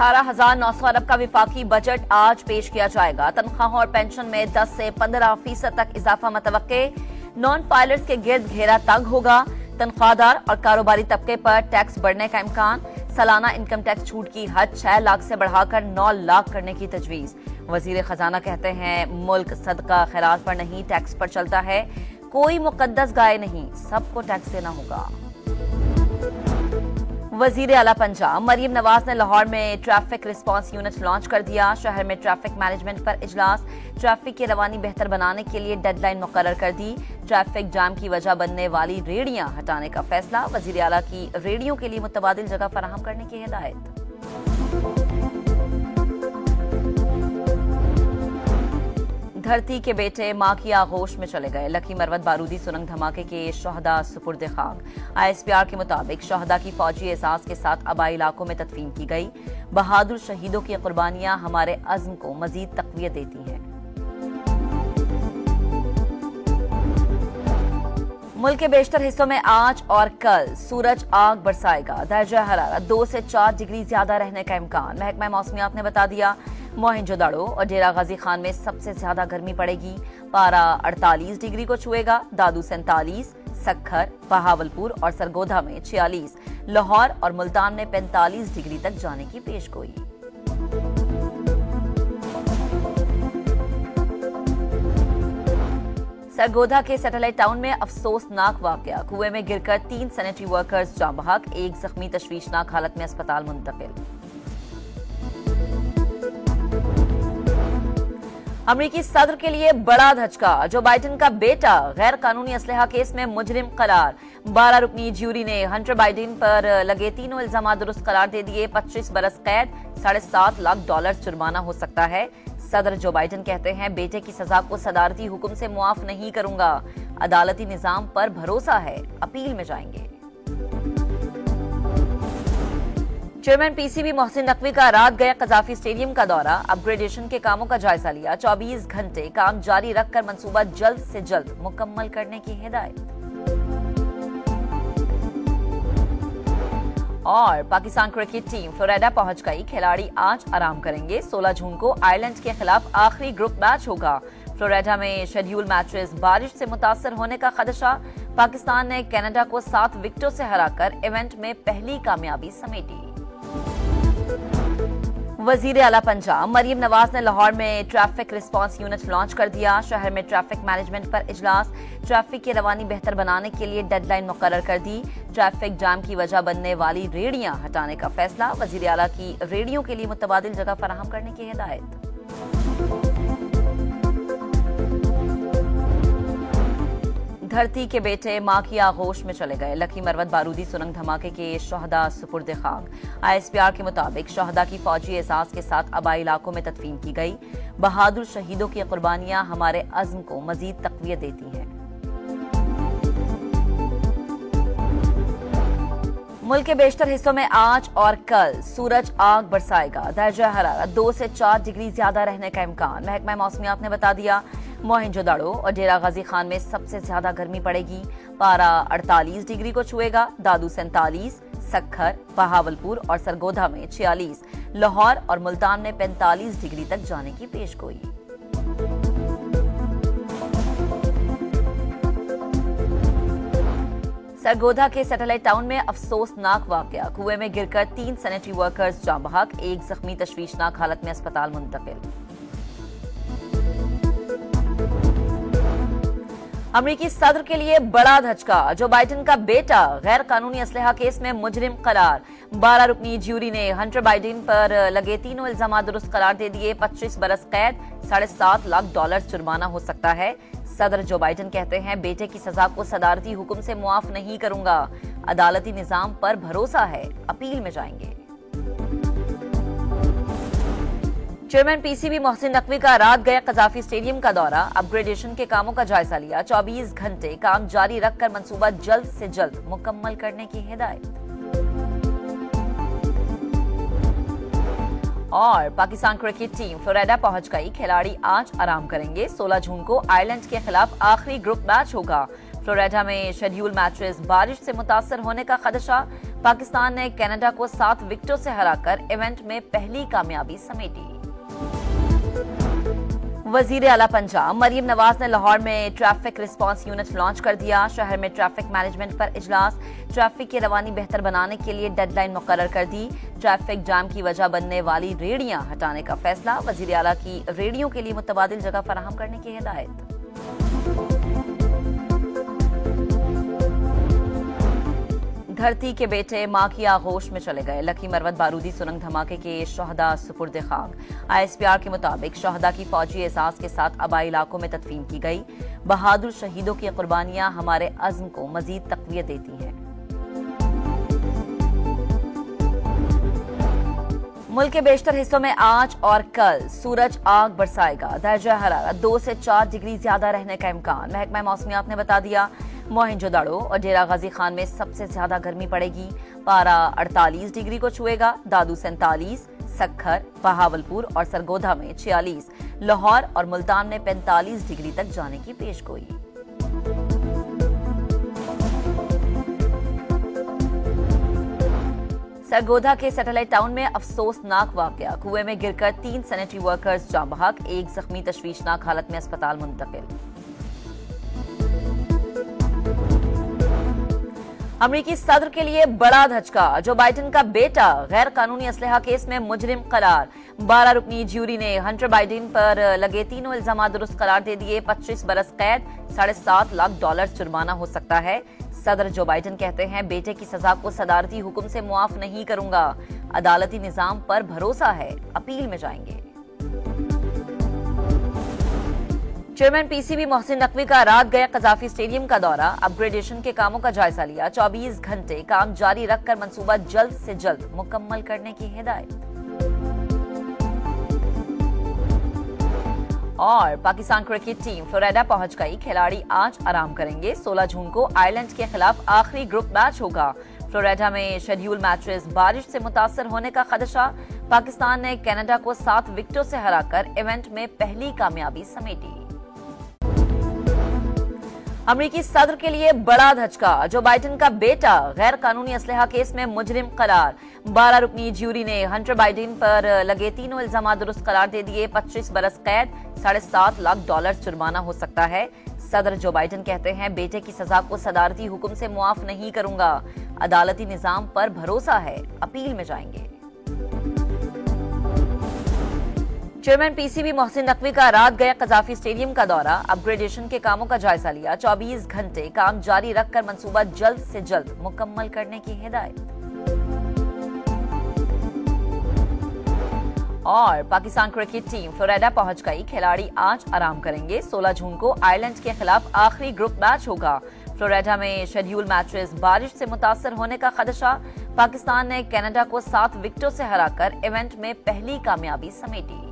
18,900 अरब का विफाकी बजट आज पेश किया जाएगा। तनख्वाहों और पेंशन में 10 से 15% तक इजाफा मतवक्के। नॉन फाइलर्स के गिर्द घेरा तंग होगा। तनख्वाहदार और कारोबारी तबके पर टैक्स बढ़ने का इम्कान। सालाना इनकम टैक्स छूट की हद 6 लाख से बढ़ाकर 9 लाख करने की तजवीज। वजीर खजाना कहते हैं मुल्क सदका खैरात पर नहीं टैक्स पर चलता है। कोई मुकद्दस गाय नहीं, सबको टैक्स देना होगा। वजीर आला पंजाब मरियम नवाज ने लाहौर में ट्रैफिक रिस्पांस यूनिट लॉन्च कर दिया। शहर में ट्रैफिक मैनेजमेंट पर इजलास। ट्रैफिक की रवानी बेहतर बनाने के लिए डेडलाइन मुकर्रर कर दी। ट्रैफिक जाम की वजह बनने वाली रेहड़ियां हटाने का फैसला। वजीर आला की रेहड़ियों के लिए मुतबादिल जगह फराहम करने की हिदायत। धरती के बेटे मां की आगोश में चले गए। लकी मरवत बारूदी सुरंग धमाके के शहदा सुपुर्द खाक। ISPR के मुताबिक शहदा की फौजी एहसास के साथ आबाई इलाकों में तदफीन की गई। बहादुर शहीदों की कुर्बानियां हमारे अज़्म को मजीद तक़वियत देती हैं। मुल्क के बेशतर हिस्सों में आज और कल सूरज आग बरसाएगा। दर्जा हरारत 2 से 4 डिग्री ज्यादा रहने का इम्कान। महकमा मौसमियात ने बता दिया। मोहिंजोदाड़ो और डेरा गाजी खान में सबसे ज्यादा गर्मी पड़ेगी। पारा 48 डिग्री को छुएगा। दादू 47, सक्खर, बहावलपुर और सरगोधा में 46, लाहौर और मुल्तान में 45 डिग्री तक जाने की पेशगोई। सरगोधा के सैटेलाइट टाउन में अफसोसनाक वाकया। कुएं में गिरकर 3 सैनिटरी वर्कर्स जाँ बहक। एक जख्मी तशवीशनाक हालत में अस्पताल मुंतकिल। अमरीकी सदर के लिए बड़ा धचका। जो बाइडेन का बेटा गैर कानूनी असलहा केस में मुजरिम करार। 12 रुकनी ज्यूरी ने हंटर बाइडेन पर लगे तीनों इल्जाम दुरुस्त करार दे दिए। 25 बरस कैद, $7.5 लाख जुर्माना हो सकता है। सदर जो बाइडेन कहते हैं बेटे की सजा को सदारती हुक्म से मुआफ नहीं करूंगा। अदालती निजाम पर भरोसा है, अपील में जाएंगे। चेयरमैन PCB मोहसिन नकवी का रात गया कजाफी स्टेडियम का दौरा। अपग्रेडेशन के कामों का जायजा लिया। 24 घंटे काम जारी रखकर मंसूबा जल्द से जल्द मुकम्मल करने की हिदायत। और पाकिस्तान क्रिकेट टीम फ्लोरिडा पहुंच गई। खिलाड़ी आज आराम करेंगे। 16 जून को आयरलैंड के खिलाफ आखिरी ग्रुप मैच होगा। फ्लोरिडा में शेड्यूल मैचेस बारिश से मुतासर होने का खदशा। पाकिस्तान ने कनाडा को 7 विकेटों से हराकर इवेंट में पहली कामयाबी समेटी। वजीर आला पंजाब मरियम नवाज ने लाहौर में ट्रैफिक रिस्पांस यूनिट लॉन्च कर दिया। शहर में ट्रैफिक मैनेजमेंट पर इजलास। ट्रैफिक की रवानी बेहतर बनाने के लिए डेडलाइन मुकर्रर कर दी। ट्रैफिक जाम की वजह बनने वाली रेहड़ियां हटाने का फैसला। वजीर आला की रेहड़ियों के लिए मुतबादिल जगह फराहम करने की हिदायत। धरती के बेटे मां की आगोश में चले गए। लकी मरवत बारूदी सुरंग धमाके के शहदा सुपुर्द खाक। ISPR के मुताबिक शहदा की फौजी एहसास के साथ आबाई इलाकों में तदफीन की गई। बहादुर शहीदों की कुर्बानियां हमारे अज़्म को मजीद तक़वियत देती हैं। मुल्क के बेशतर हिस्सों में आज और कल सूरज आग बरसाएगा। दर्जा हरारत 2 से 4 डिग्री ज्यादा रहने का इम्कान। महकमा मौसमियात ने बता दिया। मोहिंजोदाड़ो और डेरा गाजी खान में सबसे ज्यादा गर्मी पड़ेगी। पारा 48 डिग्री को छुएगा। दादू 47, सक्खर, बहावलपुर और सरगोधा में 46, लाहौर और मुल्तान में 45 डिग्री तक जाने की पेशगोई। सरगोधा के सैटेलाइट टाउन में अफसोसनाक वाकया। कुएं में गिरकर 3 सैनिटरी वर्कर्स जाँ बहक। एक जख्मी तशवीशनाक हालत में अस्पताल मुंतकिल। अमरीकी सदर के लिए बड़ा धचका। जो बाइडेन का बेटा गैर कानूनी असलहा केस में मुजरिम करार। 12 रुकनी ज्यूरी ने हंटर बाइडेन पर लगे तीनों इल्जाम दुरुस्त करार दे दिए। 25 बरस कैद, $7.5 लाख जुर्माना हो सकता है। सदर जो बाइडेन कहते हैं बेटे की सजा को सदारती हुक्म से मुआफ नहीं करूंगा। अदालती निजाम पर भरोसा है, अपील में जाएंगे। चेयरमैन PCB मोहसिन नकवी का रात गया कजाफी स्टेडियम का दौरा। अपग्रेडेशन के कामों का जायजा लिया। 24 घंटे काम जारी रखकर मंसूबा जल्द से जल्द मुकम्मल करने की हिदायत। और पाकिस्तान क्रिकेट टीम फ्लोरिडा पहुंच गई। खिलाड़ी आज आराम करेंगे। 16 जून को आयरलैंड के खिलाफ आखिरी ग्रुप मैच होगा। फ्लोरिडा में शेड्यूल मैचेस बारिश से मुतासर होने का खदशा। पाकिस्तान ने कनाडा को 7 विकेटों से हराकर इवेंट में पहली कामयाबी समेटी। वजीर आला पंजाब मरीम नवाज ने लाहौर में ट्रैफिक रिस्पांस यूनिट लॉन्च कर दिया। शहर में ट्रैफिक मैनेजमेंट पर इजलास। ट्रैफिक की रवानी बेहतर बनाने के लिए डेडलाइन मुकर्रर कर दी। ट्रैफिक जाम की वजह बनने वाली रेहड़ियां हटाने का फैसला। वजीर आला की रेहड़ियों के लिए मुतबादिल जगह फराहम करने की हिदायत। धरती के बेटे मां की आगोश में चले गए। लकी मरवत बारूदी सुरंग धमाके के शहदा सुपुर्द खाक। ISPR के मुताबिक शहदा की फौजी एहसास के साथ आबाई इलाकों में तदफीन की गई। बहादुर शहीदों की कुर्बानियां हमारे अज़्म को मजीद तक़वियत देती हैं। मुल्क के बेशतर हिस्सों में आज और कल सूरज आग बरसाएगा। दर्जा हरारत 2 से 4 डिग्री ज्यादा रहने का इम्कान। महकमा मौसमियात ने बता दिया। मोहनजोदड़ो और डेरा गाजी खान में सबसे ज्यादा गर्मी पड़ेगी। पारा 48 डिग्री को छुएगा। दादू 47, सक्खर, बहावलपुर और सरगोधा में 46, लाहौर और मुल्तान में 45 डिग्री तक जाने की पेशगोई। सरगोधा के सैटेलाइट टाउन में अफसोसनाक वाकया। कुएं में गिरकर 3 सैनिटरी वर्कर्स जाँ बहक। 1 जख्मी तशवीशनाक हालत में अस्पताल मुंतकिल। अमरीकी सदर के लिए बड़ा धचका। जो बाइडन का बेटा गैर कानूनी असलहा केस में मुजरिम करार। 12 रुकनी ज्यूरी ने हंटर बाइडन पर लगे तीनों इल्जाम दुरुस्त करार दे दिए। 25 बरस कैद, $7.5 लाख जुर्माना हो सकता है। सदर जो बाइडन कहते हैं बेटे की सजा को सदारती हुक्म से मुआफ नहीं करूंगा। अदालती निजाम पर भरोसा है, अपील में जाएंगे। चेयरमैन PCB मोहसिन नकवी का रात गया कजाफी स्टेडियम का दौरा। अपग्रेडेशन के कामों का जायजा लिया। 24 घंटे काम जारी रखकर मंसूबा जल्द से जल्द मुकम्मल करने की हिदायत। और पाकिस्तान क्रिकेट टीम फ्लोरिडा पहुंच गई। खिलाड़ी आज आराम करेंगे। 16 जून को आयरलैंड के खिलाफ आखिरी ग्रुप मैच होगा। फ्लोरिडा में शेड्यूल मैचेस बारिश से मुतासर होने का खदशा। पाकिस्तान ने कनाडा को 7 विकेटों से हराकर इवेंट में पहली कामयाबी समेटी। अमरीकी सदर के लिए बड़ा धचका। जो बाइडन का बेटा गैर कानूनी असलहा केस में मुजरिम करार। 12 रुकनी ज्यूरी ने हंटर बाइडन पर लगे तीनों इल्जाम दुरुस्त करार दे दिए। 25 बरस कैद, $7.5 लाख जुर्माना हो सकता है। सदर जो बाइडन कहते हैं बेटे की सजा को सदारती हुक्म से मुआफ नहीं करूंगा। अदालती निजाम पर भरोसा है, अपील में जाएंगे। चेयरमैन PCB मोहसिन नकवी का रात गया कजाफी स्टेडियम का दौरा। अपग्रेडेशन के कामों का जायजा लिया। 24 घंटे काम जारी रखकर मंसूबा जल्द से जल्द मुकम्मल करने की हिदायत। और पाकिस्तान क्रिकेट टीम फ्लोरिडा पहुंच गई। खिलाड़ी आज आराम करेंगे। 16 जून को आयरलैंड के खिलाफ आखिरी ग्रुप मैच होगा। फ्लोरिडा में शेड्यूल मैचेस बारिश से मुतासर होने का खदशा। पाकिस्तान ने कनाडा को 7 विकेटों से हराकर इवेंट में पहली कामयाबी समेटी।